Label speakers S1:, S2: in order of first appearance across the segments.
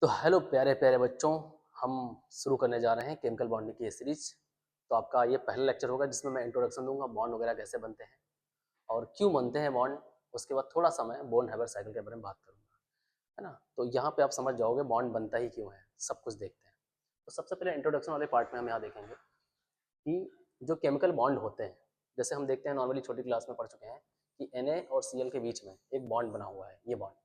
S1: तो हेलो प्यारे प्यारे बच्चों, हम शुरू करने जा रहे हैं केमिकल बॉन्डिंग की ये सीरीज। तो आपका ये पहला लेक्चर होगा जिसमें मैं इंट्रोडक्शन दूंगा बॉन्ड वगैरह कैसे बनते हैं और क्यों बनते हैं बॉन्ड। उसके बाद थोड़ा सा मैं बोन हैबर साइकिल के बारे में बात करूंगा, है ना। तो यहाँ पे आप समझ जाओगे बॉन्ड बनता ही क्यों है, सब कुछ देखते हैं। तो सबसे पहले इंट्रोडक्शन वाले पार्ट में हम यहाँ देखेंगे कि जो केमिकल बॉन्ड होते हैं, जैसे हम देखते हैं नॉर्मली छोटी क्लास में पढ़ चुके हैं कि Na और Cl के बीच में एक बॉन्ड बना हुआ है, ये बॉन्ड।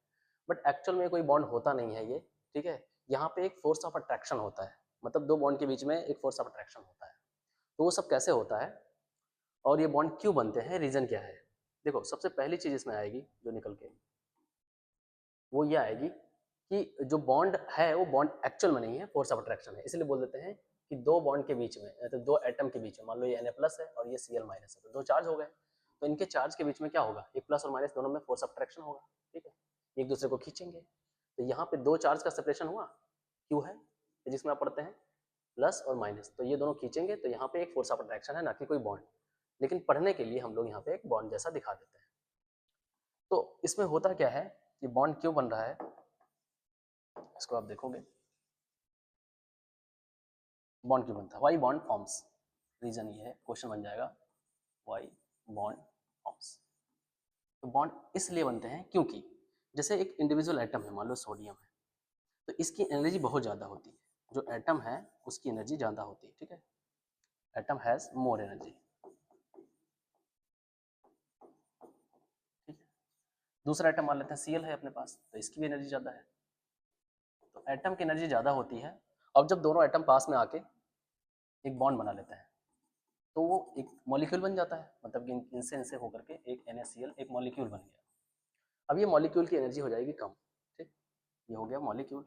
S1: बट एक्चुअल में कोई बॉन्ड होता नहीं है ये, ठीक है। यहाँ पे एक फोर्स ऑफ अट्रैक्शन होता है, मतलब दो बॉन्ड के बीच में एक फोर्स ऑफ अट्रैक्शन होता है। तो वो सब कैसे होता है और ये बॉन्ड क्यों बनते हैं, रीजन क्या है। देखो, सबसे पहली चीज इसमें आएगी जो निकल के, वो ये आएगी कि जो बॉन्ड है वो बॉन्ड एक्चुअल में नहीं है, फोर्स ऑफ अट्रैक्शन है। इसलिए बोल देते हैं कि दो बॉन्ड के बीच में, तो दो एटम के बीच में, मान लो ये Na प्लस है और ये Cl माइनस है, तो दो चार्ज हो गए। तो इनके चार्ज के बीच में क्या होगा, एक प्लस और माइनस दोनों में फोर्स ऑफ अट्रैक्शन होगा, ठीक है। एक दूसरे को खींचेंगे। तो यहाँ पे दो चार्ज का सेपरेशन हुआ, क्यों है, जिसमें आप पढ़ते हैं प्लस और माइनस, तो ये दोनों खींचेंगे तो यहाँ पे एक फोर्स ऑफ अट्रैक्शन है, ना कि कोई बॉन्ड। लेकिन पढ़ने के लिए हम लोग यहाँ पे एक बॉन्ड जैसा दिखा देते हैं। तो इसमें होता क्या है, ये बॉन्ड क्यों बन रहा है, इसको आप देखोगे बॉन्ड क्यों बनता है, वाई बॉन्ड फॉर्म्स। रीजन ये है, क्वेश्चन बन जाएगा वाई बॉन्ड फॉर्म्स। तो बॉन्ड इसलिए बनते हैं क्योंकि जैसे एक इंडिविजुअल एटम है, मान लो सोडियम है, तो इसकी एनर्जी बहुत ज़्यादा होती है। जो एटम है उसकी एनर्जी ज़्यादा होती है, ठीक है। एटम हैज़ मोर एनर्जी, ठीक है। दूसरा एटम मान लेते हैं Cl है अपने पास, तो इसकी भी एनर्जी ज़्यादा है। तो एटम की एनर्जी ज़्यादा होती है। अब जब दोनों एटम पास में आके एक बॉन्ड बना लेते हैं तो वो एक मॉलिक्यूल बन जाता है, मतलब कि इनसे इनसे होकर के एक NaCl एक मॉलिक्यूल बन गया। अब ये मॉलिक्यूल की एनर्जी हो जाएगी कम, ठीक। ये हो गया मॉलिक्यूल,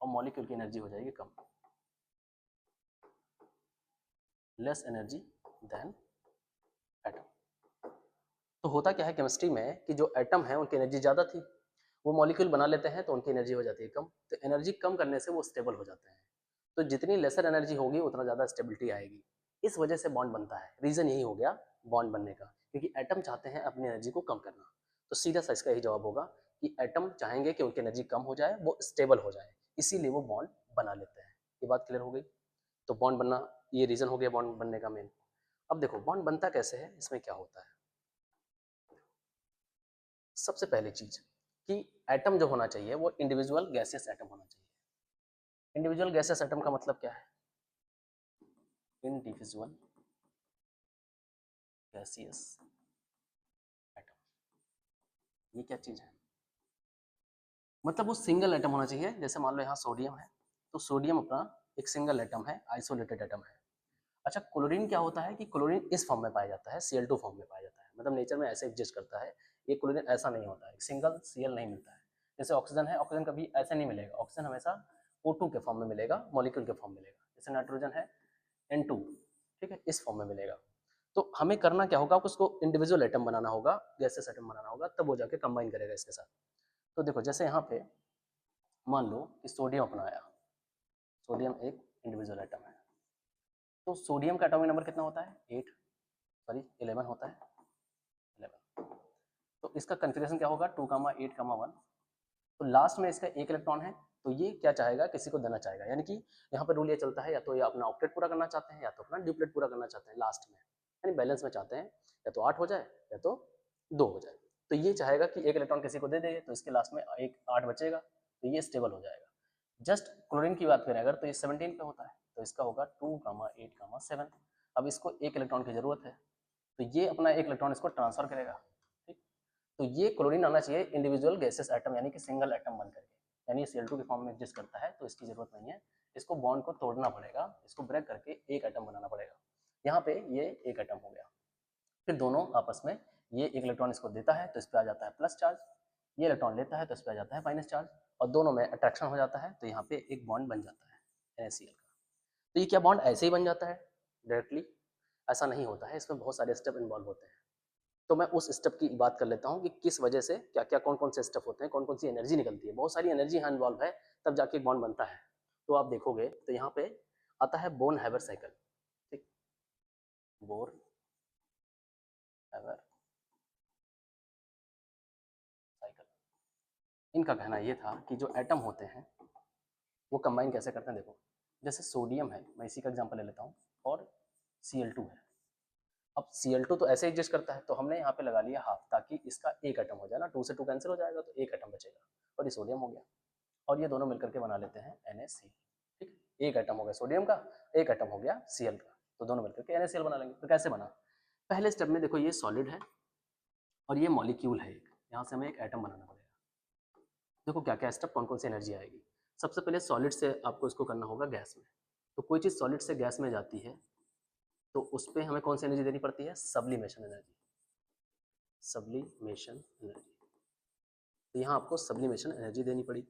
S1: और मॉलिक्यूल की एनर्जी हो जाएगी कम, लेस एनर्जी देन एटम। तो होता क्या है केमिस्ट्री में कि जो एटम है उनकी एनर्जी ज़्यादा थी, वो मॉलिक्यूल बना लेते हैं तो उनकी एनर्जी हो जाती है कम। तो एनर्जी कम करने से वो स्टेबल हो जाते हैं। तो जितनी लेसर एनर्जी होगी उतना ज़्यादा स्टेबिलिटी आएगी। इस वजह से बॉन्ड बनता है, रीज़न यही हो गया बॉन्ड बनने का, क्योंकि एटम चाहते हैं अपनी एनर्जी को कम करना। तो सीधा सा इसका यही जवाब होगा कि एटम चाहेंगे कि उनकी एनर्जी कम हो जाए, वो स्टेबल हो जाए, इसीलिए वो बॉन्ड बना लेते हैं। ये बात क्लियर हो गई। तो बॉन्ड बनना, ये रीज़न हो गया बॉन्ड बनने का मेन। अब देखो बॉन्ड बनता कैसे है, इसमें क्या होता है। सबसे पहली चीज कि एटम जो होना चाहिए वो इंडिविजुअल गैसियस एटम होना चाहिए। इंडिविजुअल गैसियस एटम का मतलब क्या है, इंडिविजुअल गैसियस एटम, ये क्या चीज है, मतलब वो सिंगल एटम होना चाहिए। जैसे मान लो यहाँ सोडियम है, तो सोडियम अपना एक सिंगल एटम है, आइसोलेटेड एटम है। अच्छा, क्लोरीन क्या होता है कि क्लोरीन इस फॉर्म में पाया जाता है, Cl2 फॉर्म में पाया जाता है, मतलब नेचर में ऐसे एग्जिस्ट करता है। ये क्लोरीन ऐसा नहीं होता है, सिंगल Cl नहीं मिलता है। जैसे ऑक्सीजन है, ऑक्सीजन कभी ऐसे नहीं मिलेगा, ऑक्सीजन हमेशा O2 के फॉर्म में मिलेगा, मॉलिक्यूल के फॉर्म में मिलेगा। जैसे नाइट्रोजन है N2, ठीक है, इस फॉर्म में मिलेगा। तो हमें करना क्या होगा, उसको इंडिविजुअल एटम बनाना होगा, गैसेस एटम बनाना होगा, तब वो जाके कंबाइन करेगा इसके साथ। तो देखो जैसे यहाँ पे मान लो कि सोडियम अपनाया, सोडियम एक इंडिविजुअल एटम है, तो सोडियम का एटॉमिक नंबर कितना होता है, 8, सॉरी 11 होता है, 11। तो इसका कन्फिग्रेशन क्या होगा, 2,8,1। तो लास्ट में इसका एक इलेक्ट्रॉन है, तो ये क्या चाहेगा, किसी को देना चाहेगा। यानी कि यहाँ पर रूल ये चलता है, या तो ये अपना ऑक्टेट पूरा करना चाहते हैं या तो अपना ड्यूप्लेट पूरा करना चाहते हैं लास्ट में, यानी बैलेंस में चाहते हैं, या तो 8 हो जाए या तो 2 हो जाए। तो ये चाहेगा कि एक इलेक्ट्रॉन किसी को दे दे, तो इसके लास्ट में एक 8 बचेगा, तो ये स्टेबल हो जाएगा। जस्ट क्लोरीन की बात करें अगर, तो ये 17 पे होता है, तो इसका होगा 2,8,7। अब इसको एक इलेक्ट्रॉन की जरूरत है, तो ये अपना एक इलेक्ट्रॉन इसको ट्रांसफर करेगा, ठीक। तो ये क्लोरीन आना चाहिए इंडिविजुअल गैसेस एटम, यानी कि सिंगल एटम बन करके, यानी Cl2 के फॉर्म में एग्जिस्ट करता है, तो इसकी जरूरत नहीं है। इसको बॉन्ड को तोड़ना पड़ेगा, इसको ब्रेक करके एक एटम बनाना पड़ेगा। यहाँ पे ये एक एटम हो गया, फिर दोनों आपस में, ये एक इलेक्ट्रॉन इसको देता है तो इस पर आ जाता है प्लस चार्ज, ये इलेक्ट्रॉन लेता है तो इस पर आ जाता है माइनस चार्ज, और दोनों में अट्रैक्शन हो जाता है, तो यहाँ पे एक बॉन्ड बन जाता है NaCl का। तो ये क्या बॉन्ड ऐसे ही बन जाता है डायरेक्टली, ऐसा नहीं होता है, इसमें बहुत सारे स्टेप इन्वॉल्व होते हैं। तो मैं उस स्टेप की बात कर लेता हूँ कि किस वजह से क्या क्या कौन कौन से स्टेप होते हैं, कौन कौन सी एनर्जी निकलती है, बहुत सारी एनर्जी यहाँ इन्वॉल्व है, तब जाके एक बॉन्ड बनता है। तो आप देखोगे तो यहाँ पे आता है बोन हैबर साइकिल, ठीक, बोर हैबर साइकिल। इनका कहना ये था कि जो एटम होते हैं वो कंबाइन कैसे करते हैं। देखो जैसे सोडियम है, मैं इसी का एग्जांपल ले लेता हूँ, और Cl2 है। अब Cl2 तो ऐसे एग्जिस्ट करता है, तो हमने यहाँ पे लगा लिया हाफ, ताकि इसका एक एटम हो जाए ना, 2 से 2 कैंसिल हो जाएगा तो एक एटम बचेगा, और ये सोडियम हो गया, और ये दोनों मिलकर के बना लेते हैं NaCl। ठीक, एक एटम हो गया सोडियम का, एक एटम हो गया Cl का, तो दोनों मिलकर के NaCl बना लेंगे। तो कैसे बना, पहले स्टेप में देखो ये सॉलिड है और ये मॉलिक्यूल है एक, यहाँ से हमें एक एटम बनाना पड़ेगा। देखो क्या क्या स्टेप, कौन कौन सी एनर्जी आएगी। सबसे पहले सॉलिड से आपको इसको करना होगा गैस में, तो कोई चीज़ सॉलिड से गैस में जाती है तो उस पर हमें कौन सी एनर्जी देनी पड़ती है, सब्लिमेशन एनर्जी, सब्लिमेशन एनर्जी। तो यहाँ आपको सब्लिमेशन एनर्जी देनी पड़ी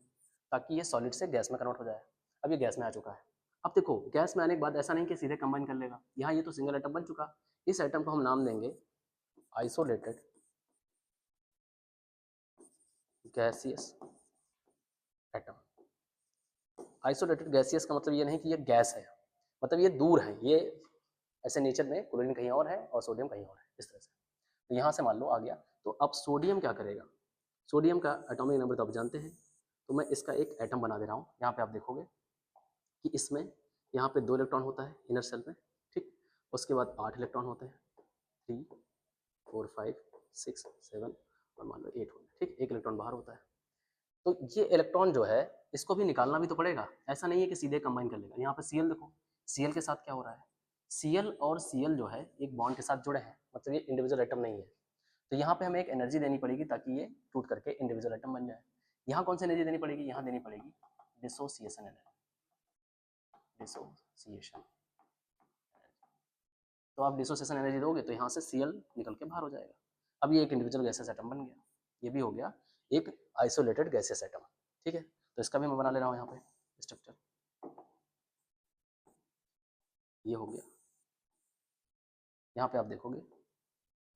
S1: ताकि ये सॉलिड से गैस में कन्वर्ट हो जाए। अब ये गैस में आ चुका है। अब देखो गैस में आने के बाद ऐसा नहीं कि सीधे कंबाइन कर लेगा, यहाँ ये तो सिंगल एटम बन चुका, इस एटम को हम नाम देंगे isolated gaseous atom. Isolated gaseous का मतलब ये नहीं कि ये गैस है, मतलब ये दूर है, ये ऐसे नेचर में क्लोरीन कहीं और है और सोडियम कहीं और है, इस तरह से। तो यहाँ से मान लो आ गया, तो अब सोडियम क्या करेगा, सोडियम का एटॉमिक नंबर तो आप जानते हैं, तो मैं इसका एक एटम बना दे रहा हूँ। यहाँ पे आप देखोगे कि इसमें यहाँ पे 2 इलेक्ट्रॉन होता है इनर सेल में, ठीक, उसके बाद 8 इलेक्ट्रॉन होते हैं, 3 4 5 6 7 और मान लो 8 होते हैं, ठीक, एक इलेक्ट्रॉन बाहर होता है। तो ये इलेक्ट्रॉन जो है इसको भी निकालना भी तो पड़ेगा, ऐसा नहीं है कि सीधे कंबाइन कर लेगा। यहाँ पे Cl देखो, Cl के साथ क्या हो रहा है, Cl और Cl जो है एक बॉन्ड के साथ जुड़े हैं, मतलब ये इंडिविजुअल एटम नहीं है। तो यहाँ पे हमें एक एनर्जी देनी पड़ेगी ताकि ये टूट करके इंडिविजुअल एटम बन जाए। यहाँ कौन सी एनर्जी देनी पड़ेगी, यहाँ देनी पड़ेगी डिसोसिएशन एनर्जी, डिसोसिएशन। तो आप डिसोसिएशन एनर्जी दोगे तो यहाँ से Cl निकल के बाहर हो जाएगा। अब ये एक इंडिविजुअल गैसियस एटम बन गया, ये भी हो गया एक आइसोलेटेड गैसियस एटम, ठीक है। तो इसका भी मैं बना ले रहा हूँ यहाँ पे स्ट्रक्चर, ये हो गया। यहाँ पे आप देखोगे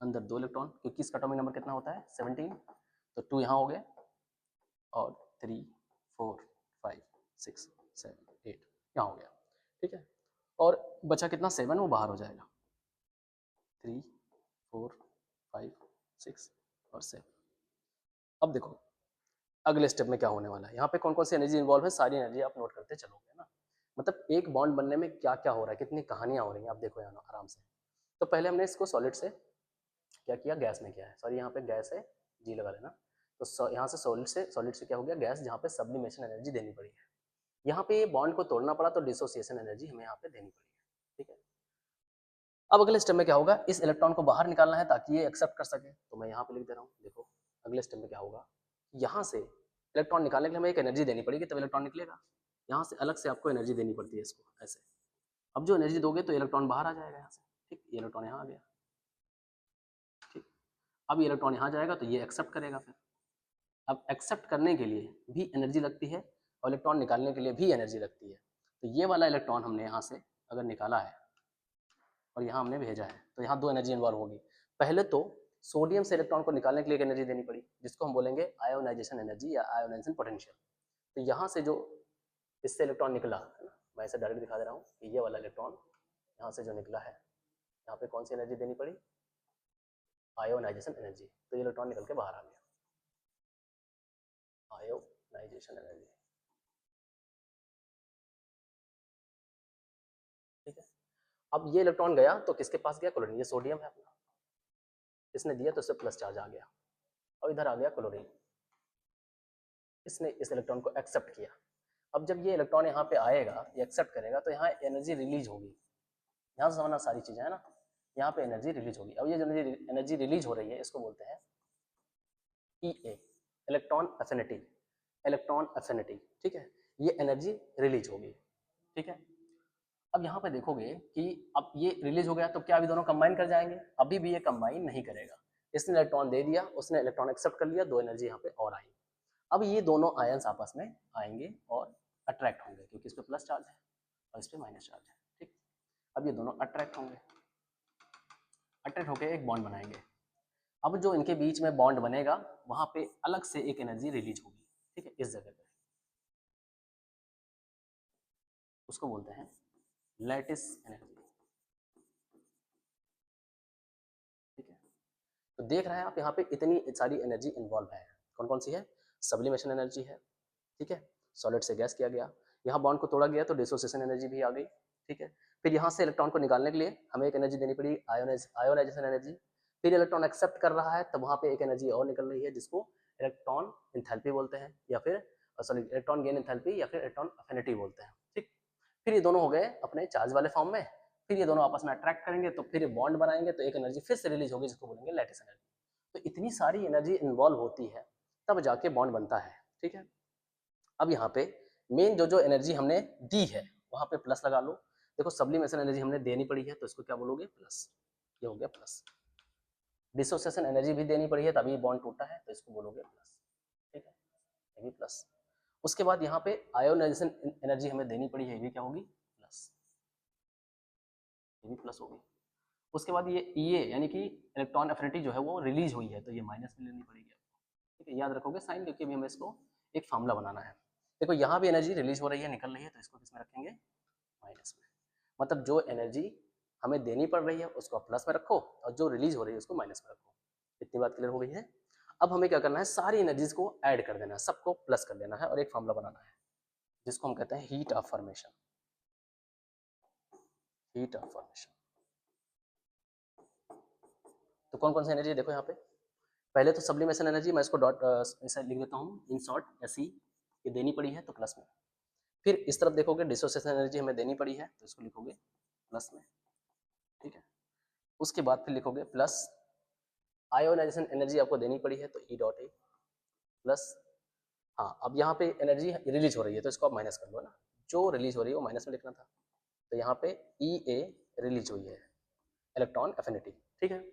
S1: अंदर 2 इलेक्ट्रॉन, क्योंकि इसका एटॉमिक नंबर कितना होता है 17, तो 2 यहाँ हो गए और 3 4 5 6 7 8 यहाँ हो गया, ठीक है। और बचा कितना 7, वो बाहर हो जाएगा, 3 4 5 6 और 7। अब देखो अगले स्टेप में क्या होने वाला है, यहाँ पे कौन कौन सी एनर्जी इन्वॉल्व है, सारी एनर्जी आप नोट करते चलोगे ना, मतलब एक बॉन्ड बनने में क्या क्या हो रहा है, कितनी कहानियां हो रही हैं, आप देखो यहाँ आराम से। तो पहले हमने इसको सॉलिड से क्या किया, गैस में किया है, सॉरी यहाँ पे गैस है, जी लगा लेना। तो यहाँ से सॉलिड से क्या हो गया गैस, जहाँ पे सब्लिमेशन एनर्जी देनी पड़ी है। यहाँ पे ये बॉन्ड को तोड़ना पड़ा तो डिसोसिएशन एनर्जी हमें यहाँ पे देनी पड़ी है, ठीक है। अब अगले स्टेप में क्या होगा, इस इलेक्ट्रॉन को बाहर निकालना है ताकि ये एक्सेप्ट कर सके, तो मैं यहाँ पे लिख दे रहा हूँ। देखो अगले स्टेप में क्या होगा, यहाँ से इलेक्ट्रॉन निकालने के लिए हमें एक एनर्जी देनी पड़ेगी तब इलेक्ट्रॉन निकलेगा, यहाँ से अलग से आपको एनर्जी देनी पड़ती है इसको ऐसे। अब जो एनर्जी दोगे तो इलेक्ट्रॉन बाहर आ जाएगा यहाँ से, ठीक, ये इलेक्ट्रॉन यहाँ आ गया, ठीक। अब ये इलेक्ट्रॉन यहाँ जाएगा तो ये एक्सेप्ट करेगा फिर। अब एक्सेप्ट करने के लिए भी एनर्जी लगती है और इलेक्ट्रॉन निकालने के लिए भी एनर्जी लगती है। तो ये वाला इलेक्ट्रॉन हमने यहाँ से अगर निकाला है और यहाँ हमने भेजा है तो यहाँ 2 एनर्जी इन्वॉल्व होगी। पहले तो सोडियम से इलेक्ट्रॉन को निकालने के लिए एक एनर्जी देनी पड़ी जिसको हम बोलेंगे आयोनाइजेशन एनर्जी या आयोनाइजेशन पोटेंशियल। तो यहाँ से जो इससे इलेक्ट्रॉन निकला है ना, मैं इसे डायरेक्ट दिखा दे रहा हूँ कि ये वाला इलेक्ट्रॉन यहाँ से जो निकला है, यहाँ पे कौन सी एनर्जी देनी पड़ी, आयोनाइजेशन एनर्जी, तो ये इलेक्ट्रॉन निकल के बाहर आ गया, आयोनाइजेशन एनर्जी, ठीक है। अब ये इलेक्ट्रॉन गया तो किसके पास गया, क्लोरीन, ये सोडियम है अपना, इसने दिया तो इससे प्लस चार्ज आ गया, और इधर आ गया क्लोरीन, इसने इस इलेक्ट्रॉन को एक्सेप्ट किया। अब जब ये इलेक्ट्रॉन यहाँ पे आएगा, ये एक्सेप्ट करेगा तो यहाँ एनर्जी रिलीज होगी, यहाँ से समझना सारी चीजें है ना, यहाँ पे एनर्जी रिलीज होगी। अब ये जो एनर्जी रिलीज हो रही है इसको बोलते हैं EA, electron affinity, electron affinity, ठीक है, ये एनर्जी रिलीज होगी, ठीक है। अब यहाँ पे देखोगे कि अब ये रिलीज हो गया तो क्या अभी दोनों कंबाइन कर जाएंगे, अभी भी ये कंबाइन नहीं करेगा, इसने इलेक्ट्रॉन दे दिया, उसने इलेक्ट्रॉन एक्सेप्ट कर लिया, 2 एनर्जी यहाँ पे और आई। अब ये दोनों आयंस आपस में आएंगे और अट्रैक्ट होंगे क्योंकि इस पे प्लस चार्ज है और इस पे माइनस चार्ज है, ठीक। अब ये दोनों अट्रैक्ट होंगे, अट्रैक्ट होकर एक बॉन्ड बनाएंगे। अब जो इनके बीच में बॉन्ड बनेगा वहां पे अलग से एक एनर्जी रिलीज होगी, ठीक है, इस जगह पे, उसको बोलते हैं लैटिस एनर्जी, ठीक है। तो देख रहे हैं आप यहाँ पे इतनी सारी एनर्जी इन्वॉल्व है, कौन कौन सी है, सब्लिमेशन एनर्जी है, ठीक है, सॉलिड से गैस किया गया, यहाँ बॉन्ड को तोड़ा गया तो डिसोसिएशन एनर्जी भी आ गई, ठीक है। फिर यहाँ से इलेक्ट्रॉन को निकालने के लिए हमें एक एनर्जी देनी पड़ी, आयोनाइजेशन एनर्जी। फिर इलेक्ट्रॉन एक्सेप्ट कर रहा है, तब वहाँ पे एक एनर्जी और निकल रही है जिसको इलेक्ट्रॉन इंथैल्पी बोलते हैं, या फिर सॉरी इलेक्ट्रॉन गेन इंथैल्पी, या फिर इलेक्ट्रॉन अफिनिटी बोलते हैं, ठीक। फिर ये दोनों हो गए अपने चार्ज वाले फॉर्म में, फिर ये दोनों आपस में अट्रैक्ट करेंगे तो फिर ये बॉन्ड बनाएंगे, तो एक एनर्जी फिर से रिलीज होगी जिसको बोलेंगे लैटिस एनर्जी। तो इतनी सारी एनर्जी इन्वॉल्व होती है तब जाके बॉन्ड बनता है, ठीक है। अब यहाँ पे मेन जो एनर्जी हमने दी है वहाँ पे प्लस लगा लो। देखो सब्लिमेशन एनर्जी हमने देनी पड़ी है तो इसको क्या बोलोगे, प्लस, ये हो गया प्लस। डिसोसिएशन एनर्जी भी देनी पड़ी है तभी बॉन्ड टूटा है तो इसको बोलोगे प्लस, ठीक है, ये भी प्लस। उसके बाद यहाँ पे आयोनाइजेशन एनर्जी हमें देनी पड़ी है, ये भी क्या होगी, प्लस, ये भी प्लस होगी। उसके बाद ये यानी कि इलेक्ट्रॉन एफिनिटी जो है वो रिलीज हुई है तो ये माइनस में लेनी पड़ेगी आपको, ठीक है, याद रखोगे साइन, क्योंकि अभी हमें इसको एक फार्मूला बनाना है। देखो यहाँ भी एनर्जी रिलीज हो रही है, निकल रही है, तो इसको किस में रखेंगे, माइनस में। मतलब जो एनर्जी हमें देनी पड़ रही है उसको प्लस में रखो और जो रिलीज हो रही है उसको माइनस में रखो। इतनी बात क्लियर हो गई है। अब हमें क्या करना है, सारी एनर्जीज को ऐड कर देना है, सबको प्लस कर देना है और एक फार्मूला बनाना है जिसको हम कहते हैं heat of formation, heat of formation. तो कौन कौन सी एनर्जी देखो यहाँ पे, पहले तो सब्लिमेशन एनर्जी, मैं इसको डॉट ऐसा लिख देता हूँ इन शॉर्ट ऐसी, ये देनी पड़ी है तो प्लस में। फिर इस तरफ देखोगे डिसोसिएशन एनर्जी हमें देनी पड़ी है तो इसको लिखोगे प्लस में, ठीक है। उसके बाद फिर लिखोगे प्लस आयोनाइजेशन एनर्जी आपको देनी पड़ी है तो ई डॉट ए प्लस। हाँ अब यहाँ पे एनर्जी रिलीज हो रही है तो इसको आप माइनस कर लो ना, जो रिलीज हो रही है वो माइनस में लिखना था, तो यहाँ पे ई ए रिलीज हुई है, इलेक्ट्रॉन एफिनिटी, ठीक है।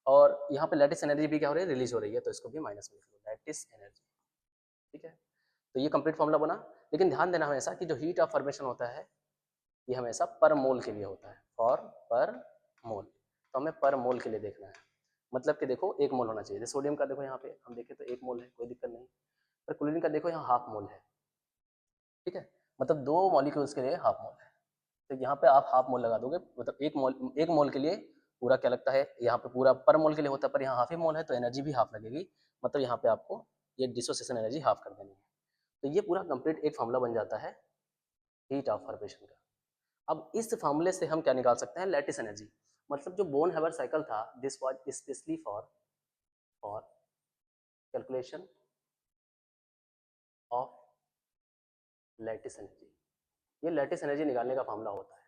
S1: और यहाँ पे लैटिस एनर्जी भी क्या हो रही है, रिलीज हो रही है, तो इसको भी माइनस में लिख लो, लैटिस एनर्जी, ठीक है। तो ये कंप्लीट फॉर्मूला बना। लेकिन ध्यान देना हमेशा कि जो हीट ऑफ फॉर्मेशन होता है ये हमेशा पर मोल के लिए होता है, फॉर पर मोल, तो हमें पर मोल के लिए देखना है। मतलब कि देखो एक मोल होना चाहिए, जैसे सोडियम का देखो यहाँ पे हम देखें तो एक मोल है, कोई दिक्कत नहीं, पर क्लोरीन का देखो यहाँ हाफ मोल है, ठीक है, मतलब 2 मॉलिक्यूल्स के लिए हाफ मोल है, तो यहाँ पे आप हाफ मोल लगा दोगे, मतलब एक मोल के लिए पूरा क्या लगता है, यहाँ पे पूरा पर मोल के लिए होता है, पर यहाँ हाफ ही मोल है तो एनर्जी भी हाफ लगेगी, मतलब यहाँ पे आपको ये डिसोसिएशन एनर्जी हाफ कर देनी है। तो ये पूरा कंप्लीट एक फॉर्मूला बन जाता है हीट ऑफ फॉर्मेशन का। अब इस फार्मूले से हम क्या निकाल सकते हैं, लैटिस एनर्जी, मतलब जो बोन हैवर साइकिल था this was specially for for calculation of lattice energy. ये लैटिस एनर्जी निकालने का फार्मूला होता है।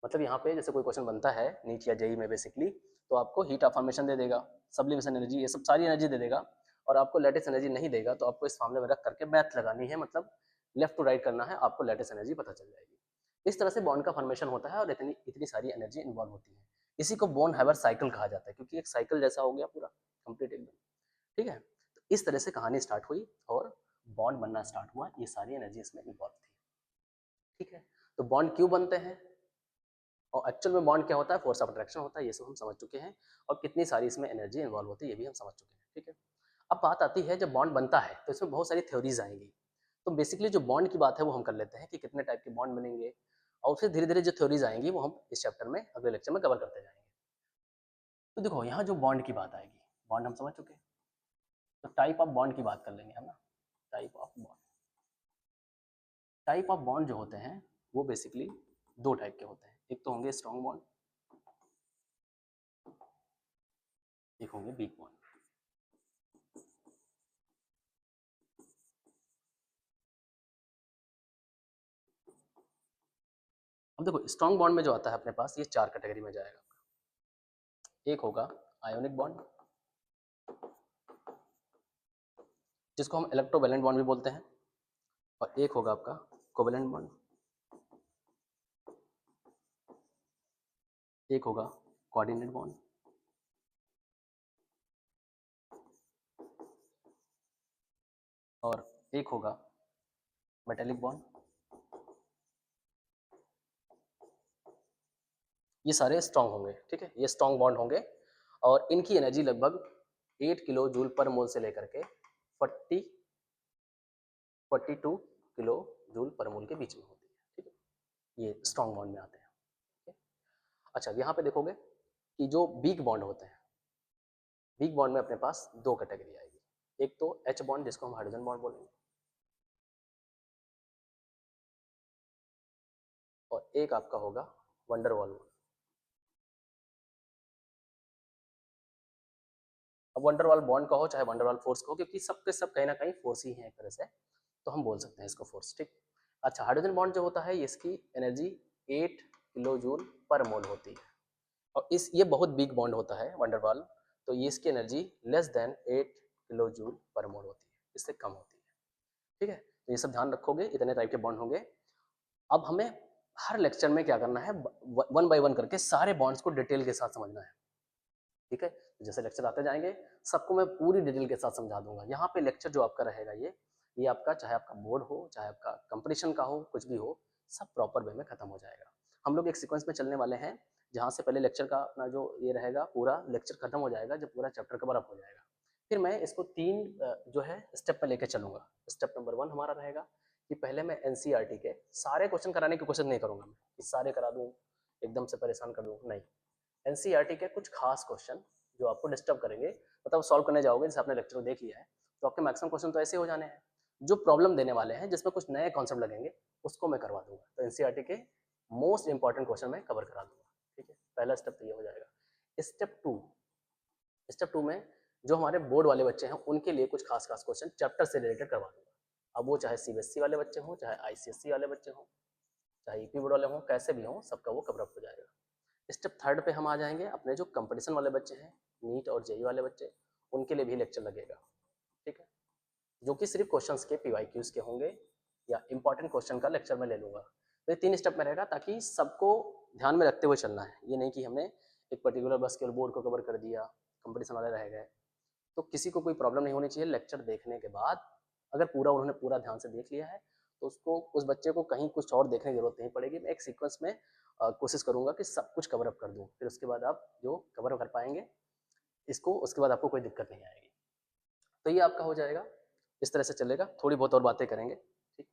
S1: मतलब यहाँ पे जैसे कोई क्वेश्चन बनता है नीट या जेई में बेसिकली, तो आपको हीट ऑफ फॉर्मेशन दे देगा, सब्लिमेशन एनर्जी, ये सब सारी एनर्जी दे देगा, और आपको लैटिस एनर्जी नहीं देगा तो आपको इस फार्मूले में रख करके मैथ लगानी है, मतलब लेफ्ट टू राइट करना है, आपको लैटिस एनर्जी पता चल जाएगी। इस तरह से बॉन्ड का फॉर्मेशन होता है और इतनी इतनी सारी एनर्जी इन्वॉल्व होती है। इसी को बोन हैवर साइकिल कहा जाता है, क्योंकि एक साइकिल जैसा हो गया पूरा कंप्लीट एकदम, ठीक है। तो इस तरह से कहानी स्टार्ट हुई और बॉन्ड बनना स्टार्ट हुआ, ये सारी एनर्जी इसमें इन्वॉल्व थी, ठीक है। तो बॉन्ड क्यों बनते हैं और एक्चुअल में बॉन्ड क्या होता है, फोर्स ऑफ अट्रैक्शन होता है, ये सब हम समझ चुके हैं, और कितनी सारी इसमें एनर्जी इन्वॉल्व होती है ये भी हम समझ चुके हैं, ठीक है। अब बात आती है जब बॉन्ड बनता है तो इसमें बहुत सारी थ्योरीज आएंगी, तो बेसिकली जो बॉन्ड की बात है वो हम कर लेते हैं कि कितने टाइप के बॉन्ड बनेंगे, और फिर धीरे धीरे जो थ्योरीज आएंगी वो हम इस चैप्टर में अगले लेक्चर में कवर करते जाएंगे। तो देखो यहाँ जो बॉन्ड की बात आएगी, बॉन्ड हम समझ चुके हैं, तो टाइप ऑफ बॉन्ड की बात कर लेंगे हम ना। Type of bond, type of bond जो होते हैं वो बेसिकली 2 टाइप के होते हैं, एक तो होंगे स्ट्रॉन्ग बॉन्ड, एक होंगे वीक बॉन्ड। अब देखो स्ट्रॉन्ग बॉन्ड में जो आता है अपने पास ये 4 कैटेगरी में जाएगा। एक होगा आयोनिक बॉन्ड, जिसको हम इलेक्ट्रोवैलेंट बॉन्ड भी बोलते हैं, और एक होगा आपका कोवैलेंट बॉन्ड, एक होगा कोऑर्डिनेट बॉन्ड, और एक होगा मेटेलिक बॉन्ड। ये सारे स्ट्रॉन्ग होंगे, ठीक है, ये स्ट्रॉन्ग बॉन्ड होंगे, और इनकी एनर्जी लगभग 8 किलो जूल पर मोल से लेकर के 42 किलो जूल पर मोल के बीच में होती है, ठीक है, ये स्ट्रॉन्ग बॉन्ड में आते हैं, ठीक है? अच्छा यहाँ पे देखोगे कि जो वीक बॉन्ड होते हैं, वीक बॉन्ड में अपने पास 2 कैटेगरी आएगी, एक तो H बॉन्ड जिसको हम हाइड्रोजन बॉन्ड बोलेंगे, और एक आपका होगा वंडर वाल बॉन्ड। अब वंडर वाल बॉन्ड का हो चाहे वंडर वाल फोर्स का हो, क्योंकि सबके सब कहीं ना कहीं फोर्स ही है एक तरह से, तो हम बोल सकते हैं इसको फोर्स। ठीक। अच्छा, हाइड्रोजन बॉन्ड जो होता है इसकी energy 8 kilo joule per mole होती है, और इस ये बहुत बिग बॉन्ड होता है वंडर वाल, तो ये इसकी energy less than 8 kilo joule per mole होती है, इससे कम होती है। ठीक है, तो ये सब ध्यान रखोगे, इतने टाइप के बॉन्ड होंगे। अब हमें हर लेक्चर में क्या करना है, वन बाय वन करके सारे बॉन्ड्स को डिटेल के साथ समझना है। ठीक है, तो जैसे लेक्चर आते जाएंगे सबको मैं पूरी डिटेल के साथ समझा दूंगा। यहाँ पे लेक्चर जो आपका रहेगा ये आपका चाहे आपका बोर्ड हो चाहे आपका कंपटीशन का हो, कुछ भी हो, सब प्रॉपर वे में खत्म हो जाएगा। हम लोग एक सीक्वेंस में चलने वाले हैं, जहाँ से पहले लेक्चर का अपना जो ये रहेगा पूरा लेक्चर खत्म हो जाएगा जब पूरा चैप्टर कवर अप हो जाएगा। फिर मैं इसको 3 जो है स्टेप पे लेके चलूँगा। स्टेप नंबर 1 हमारा रहेगा कि पहले मैं एनसीईआरटी के सारे क्वेश्चन कराने की कोशिश नहीं करूँगा, मैं कि सारे करा दूँ, एकदम से परेशान कर दूँ, नहीं। एनसीईआरटी के कुछ खास क्वेश्चन जो आपको डिस्टर्ब करेंगे, मतलब सॉल्व करने जाओगे, जैसे आपने लेक्चर को देख लिया है, तो आपके मैक्सिमम क्वेश्चन तो ऐसे हो जाने हैं। जो प्रॉब्लम देने वाले हैं, जिसमें कुछ नए कॉन्सेप्ट लगेंगे, उसको मैं करवा दूंगा। तो एनसीईआरटी के मोस्ट इंपॉर्टेंट क्वेश्चन मैं कवर करा दूंगा। ठीक है, पहला स्टेप तो ये हो जाएगा। स्टेप 2 में जो हमारे बोर्ड वाले बच्चे हैं उनके लिए कुछ खास खास क्वेश्चन चैप्टर से रिलेटेड करवा दूंगा। अब वो चाहे सीबीएसई वाले बच्चे हों, चाहे आईसीएसई वाले बच्चे हों, चाहे ईपी बोर्ड वाले हों, कैसे भी हों, सबका वो कवर अप हो जाएगा। स्टेप 3 पे हम आ जाएंगे, अपने जो कंपटीशन वाले बच्चे हैं, नीट और जेई वाले बच्चे, उनके लिए भी लेक्चर लगेगा। ठीक है, जो कि सिर्फ क्वेश्चंस के पीवाईक्यूज के होंगे या इंपॉर्टेंट क्वेश्चन का लेक्चर में ले लूँगा। तो ये 3 स्टेप में रहेगा, ताकि सबको ध्यान में रखते हुए चलना है। ये नहीं कि हमने एक पर्टिकुलर बस केवल बोर्ड को कवर कर दिया, कंपटीशन वाले रह गए। तो किसी को कोई प्रॉब्लम नहीं होनी चाहिए। लेक्चर देखने के बाद अगर पूरा उन्होंने पूरा ध्यान से देख लिया है, तो उसको उस बच्चे को कहीं कुछ और देखने की जरूरत नहीं पड़ेगी। मैं एक सीक्वेंस में कोशिश करूँगा कि सब कुछ कवर अप कर दूँ, फिर उसके बाद आप जो कवर कर पाएंगे इसको, उसके बाद आपको कोई दिक्कत नहीं आएगी। तो ये आपका हो जाएगा, इस तरह से चलेगा। थोड़ी बहुत और बातें करेंगे। ठीक।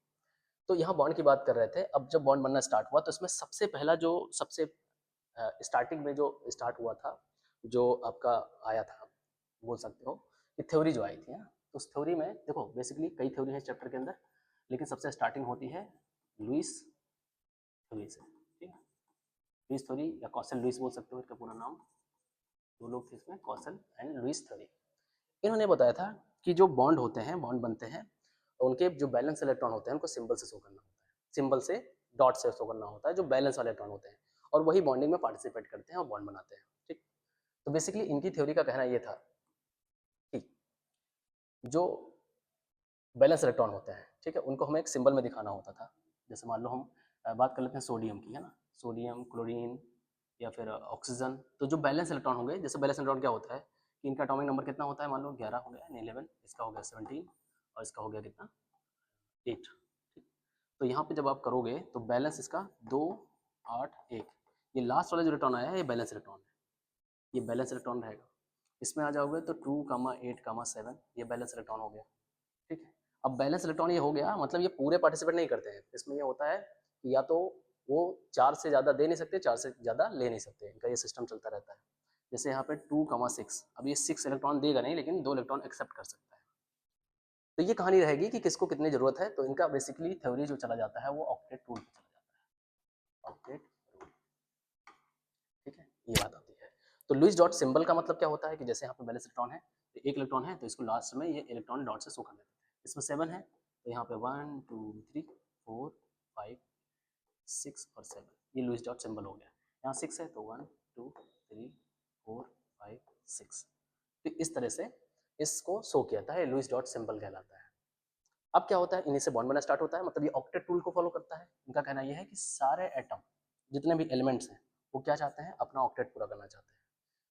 S1: तो यहाँ बॉन्ड की बात कर रहे थे। अब जब बॉन्ड बनना स्टार्ट हुआ, तो इसमें सबसे पहला जो सबसे स्टार्टिंग में जो स्टार्ट हुआ था, जो आपका आया था, बोल सकते हो कि थ्योरी जो आई थी, तो उस थ्योरी में देखो बेसिकली कई थ्योरी है इस चैप्टर के अंदर, लेकिन सबसे स्टार्टिंग होती है लुइस थ्योरी से। ठीक है, लुइस थ्योरी या कौशल लुइस बोल सकते हो, इसका पूरा नाम। दो लोग थे इसमें, कौशल एंड लुइस थ्योरी। इन्होंने बताया था कि जो बॉन्ड होते हैं, बॉन्ड बनते हैं, उनके जो बैलेंस इलेक्ट्रॉन होते हैं उनको सिंबल से शो करना होता है, सिंबल से, डॉट से शो करना होता है, जो बैलेंस वाले इलेक्ट्रॉन होते हैं, और वही बॉन्डिंग में पार्टिसिपेट करते हैं और बॉन्ड बनाते हैं। ठीक। तो बेसिकली इनकी थ्योरी का कहना ये था कि जो बैलेंस इलेक्ट्रॉन होते हैं, ठीक है, उनको हमें एक सिंबल में दिखाना होता था। जैसे मान लो हम बात कर लेते हैं सोडियम की, है ना, सोडियम, क्लोरीन या फिर ऑक्सीजन। तो जो बैलेंस इलेक्ट्रॉन होंगे, जैसे बैलेंस इलेक्ट्रॉन क्या होता है कि इनका एटॉमिक नंबर कितना होता है, मान लो 11 हो गया, 11, इसका हो गया 17, और इसका हो गया कितना, 8। ठीक। तो यहाँ पे जब आप करोगे तो बैलेंस इसका 2, 8, 1, ये लास्ट वाला जो इलेक्ट्रॉन आया है ये बैलेंस इलेक्ट्रॉन है, ये बैलेंस इलेक्ट्रॉन रहेगा। इसमें आ जाओगे तो 2, 8, 7, ये बैलेंस इलेक्ट्रॉन हो गया। ठीक है, अब बैलेंस इलेक्ट्रॉन ये हो गया, मतलब ये पूरे पार्टिसिपेट नहीं करते हैं इसमें। ये होता है कि या तो वो 4 से ज़्यादा दे नहीं सकते, 4 से ज़्यादा ले नहीं सकते, इनका ये सिस्टम चलता रहता है। जैसे यहाँ पे 2, 6, अब ये 6 इलेक्ट्रॉन देगा नहीं, लेकिन 2 इलेक्ट्रॉन एक्सेप्ट कर सकता है। तो ये कहानी रहेगी कि किसको कितनी जरूरत है। तो इनका बेसिकली थ्योरी जो चला जाता है वो ऑक्टेट रूल पे चला जाता है, ऑक्टेट रूल। ठीक है, ये बात आती है। तो लुईस डॉट सिंबल का मतलब क्या होता है कि जैसे यहाँ पे बैलेंस इलेक्ट्रॉन है, तो एक इलेक्ट्रॉन है, तो इसको लास्ट में ये इलेक्ट्रॉन डॉट से शो कर देते हैं। इसमें 7 है, तो यहाँ पे 1, 2, 3, 4, 5, 6 और 7, ये लुईस डॉट सिंबल हो गया। यहाँ 6 है तो 1, 2, 3, 4, 5, 6। तो इस तरह से इसको शो किया जाता है, लुईस डॉट सिंबल कहलाता है। अब क्या होता है, इन्हीं से बॉन्ड बनना स्टार्ट होता है, मतलब ये ऑक्टेट रूल को फॉलो करता है। इनका कहना यह है कि सारे एटम, जितने भी एलिमेंट्स हैं, वो क्या चाहते हैं, अपना ऑक्टेट पूरा करना चाहते हैं।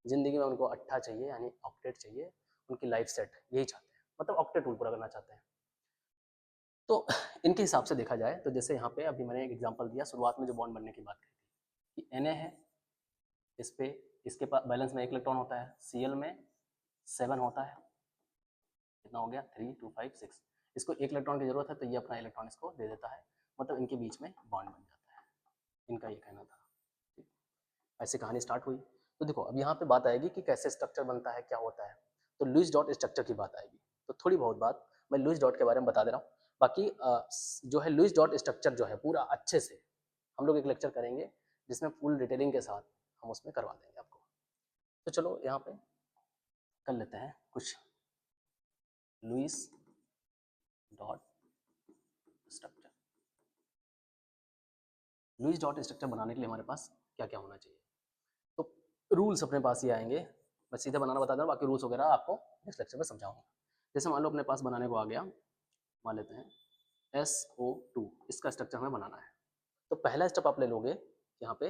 S1: जिंदगी में उनको अट्ठा चाहिए, यानी ऑक्टेट चाहिए, उनकी लाइफ सेट यही चाहते हैं, मतलब ऑक्टेट रूल पूरा करना चाहते हैं। तो इनके हिसाब से देखा जाए तो जैसे यहाँ पे अभी मैंने एक एग्जांपल दिया, शुरुआत में जो बॉन्ड बनने की बात कही थी कि Na है, इस पे इसके पास बैलेंस में 1 इलेक्ट्रॉन होता है, Cl में 7 होता है, कितना हो गया, 3, 2, 5, 6। इसको 1 इलेक्ट्रॉन की जरूरत है, तो ये अपना इलेक्ट्रॉन इसको दे देता है, मतलब इनके बीच में बॉन्ड बन जाता है। इनका ये कहना था। ठीक। ऐसे कहानी स्टार्ट हुई। तो देखो अब यहाँ पे बात आएगी कि कैसे स्ट्रक्चर बनता है, क्या होता है। तो लुईस डॉट स्ट्रक्चर की बात आएगी। तो थोड़ी बहुत बात मैं लुईस डॉट के बारे में बता दे रहा हूँ। बाकी जो है लुईस डॉट स्ट्रक्चर जो है पूरा अच्छे से हम लोग एक लेक्चर करेंगे जिसमें फुल डिटेलिंग के साथ हम उसमें करवा देंगे आपको। तो चलो यहाँ पे कर लेते हैं कुछ Lewis dot structure. Lewis dot structure बनाने के लिए हमारे पास क्या क्या होना चाहिए, तो रूल्स अपने पास ही आएंगे। मैं सीधे बनाना बता दूँ, बाकी रूल्स वगैरह आपको नेक्स्ट लेक्चर में समझाऊंगा। जैसे मान लो अपने पास बनाने को आ गया, मान लेते हैं SO2, इसका स्ट्रक्चर हमें बनाना है। तो पहला स्टेप आप ले लोगे, यहाँ पे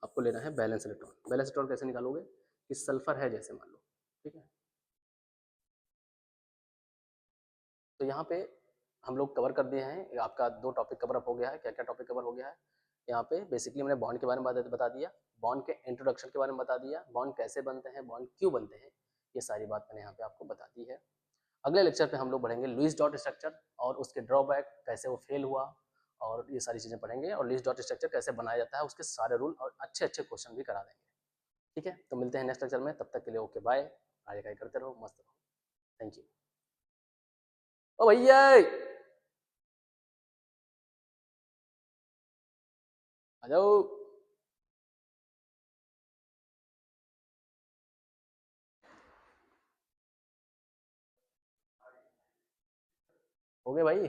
S1: आपको लेना है बैलेंस इलेक्ट्रॉन। बैलेंस इलेक्ट्रॉन कैसे निकालोगे कि सल्फर है जैसे मान लो, ठीक है। तो यहाँ पे हम लोग कवर कर दिए हैं, आपका 2 टॉपिक कवर अप हो गया है। क्या क्या टॉपिक कवर हो गया है यहाँ पे? बेसिकली मैंने बॉन्ड के बारे में बता दिया, बॉन्ड के इंट्रोडक्शन के बारे में बता दिया, बॉन्ड कैसे बनते हैं, बॉन्ड क्यों बनते हैं, ये सारी बात मैंने यहाँ पे आपको बता दी है। अगले लेक्चर पे हम लोग बढ़ेंगे लुईस डॉट स्ट्रक्चर और उसके ड्रॉबैक, कैसे वो फेल हुआ, और ये सारी चीज़ें पढ़ेंगे, और लुईस डॉट स्ट्रक्चर कैसे बनाया जाता है उसके सारे रूल और अच्छे अच्छे क्वेश्चन भी करा देंगे। ठीक है, तो मिलते हैं नेक्स्ट लेक्चर में, तब तक के लिए ओके बाय। आगे का करते रहो, मस्त रहो, थैंक यू। ओ भैया आ जाओ। हो गए भाई।